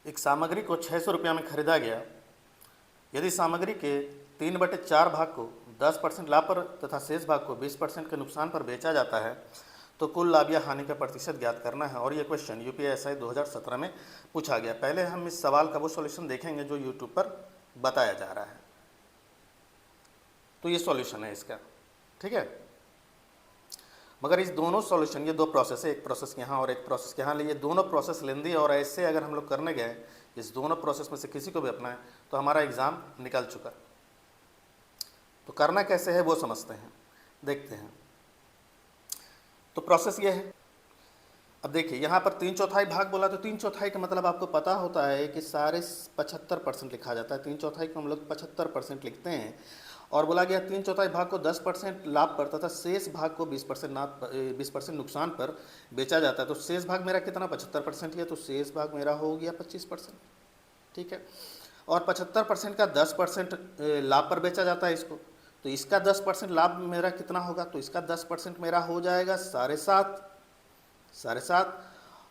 एक सामग्री को 600 रुपया में खरीदा गया। यदि सामग्री के 3/4 भाग को 10% लाभ पर तथा शेष भाग को 20% के नुकसान पर बेचा जाता है तो कुल लाभ या हानि का प्रतिशत ज्ञात करना है। और ये क्वेश्चन यूपीएसआई 2017 में पूछा गया। पहले हम इस सवाल का वो सॉल्यूशन देखेंगे जो यूट्यूब पर बताया जा रहा है। तो ये सॉल्यूशन है इसका, ठीक है। मगर इस दोनों सॉल्यूशन, ये दो प्रोसेस है, एक प्रोसेस यहाँ और एक प्रोसेस यहाँ, ये दोनों प्रोसेस लेंदी और ऐसे अगर हम लोग करने गए इस दोनों प्रोसेस में से किसी को भी अपनाएं तो हमारा एग्ज़ाम निकल चुका। तो करना कैसे है वो समझते हैं, देखते हैं। तो प्रोसेस ये है। अब देखिए यहाँ पर 3/4 भाग बोला तो 3/4 का मतलब आपको पता होता है कि सारे 75% लिखा जाता है। 3/4 को हम लोग 75% लिखते हैं। और बोला गया 3/4 भाग को 10% लाभ पर तथा शेष भाग को 20% नुकसान पर बेचा जाता है। तो शेष भाग मेरा कितना 75% है, तो शेष भाग मेरा हो गया 25%, ठीक है। और 75% का 10% लाभ पर बेचा जाता है इसको, तो इसका 10% लाभ मेरा कितना होगा, तो इसका 10% मेरा हो जाएगा 7.5।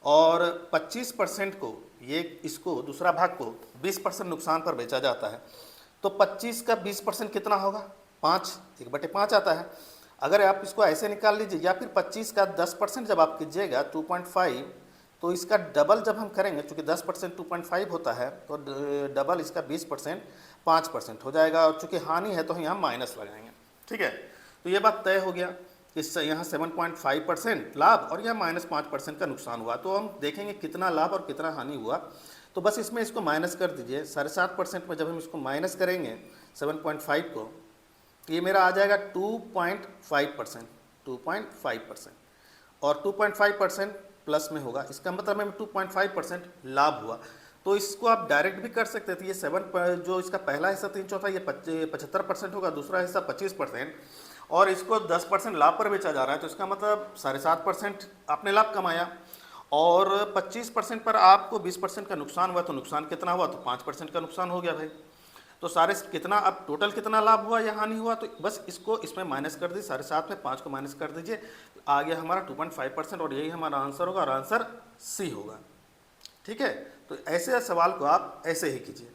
और 25% को ये इसको दूसरा भाग को 20% नुकसान पर बेचा जाता है। तो 25 का 20% कितना होगा, 5, 1/5 आता है। अगर आप इसको ऐसे निकाल लीजिए या फिर 25 का 10% जब आप कीजिएगा 2.5, तो इसका डबल जब हम करेंगे, चूँकि 10% 2.5 होता है तो डबल इसका 20% 5% हो जाएगा। और चूँकि हानि है तो यहाँ माइनस लगाएंगे, ठीक है। तो ये बात तय हो गया कि यहाँ 7.5% लाभ और यहाँ -5% का नुकसान हुआ। तो हम देखेंगे कितना लाभ और कितना हानि हुआ। तो बस इसमें इसको माइनस कर दीजिए। 7.5% में जब हम इसको माइनस करेंगे 7.5 को, तो ये मेरा आ जाएगा 2.5%। और 2.5% प्लस में होगा, इसका मतलब में 2.5% लाभ हुआ। तो इसको आप डायरेक्ट भी कर सकते थे। ये 7 जो इसका पहला हिस्सा 3/4 ये 75% होगा, दूसरा हिस्सा 25%, और इसको 10% लाभ पर बेचा जा रहा है। तो इसका मतलब 7.5% आपने लाभ कमाया और 25% पर आपको 20% का नुकसान हुआ। तो नुकसान कितना हुआ, तो 5% का नुकसान हो गया भाई। तो सारे कितना, अब टोटल कितना लाभ हुआ या हानि हुआ, तो बस इसको इसमें माइनस कर दीजिए। 7.5 में 5 को माइनस कर दीजिए, आ गया हमारा 2.5%। और यही हमारा आंसर होगा और आंसर सी होगा, ठीक है। तो ऐसे सवाल को आप ऐसे ही कीजिए।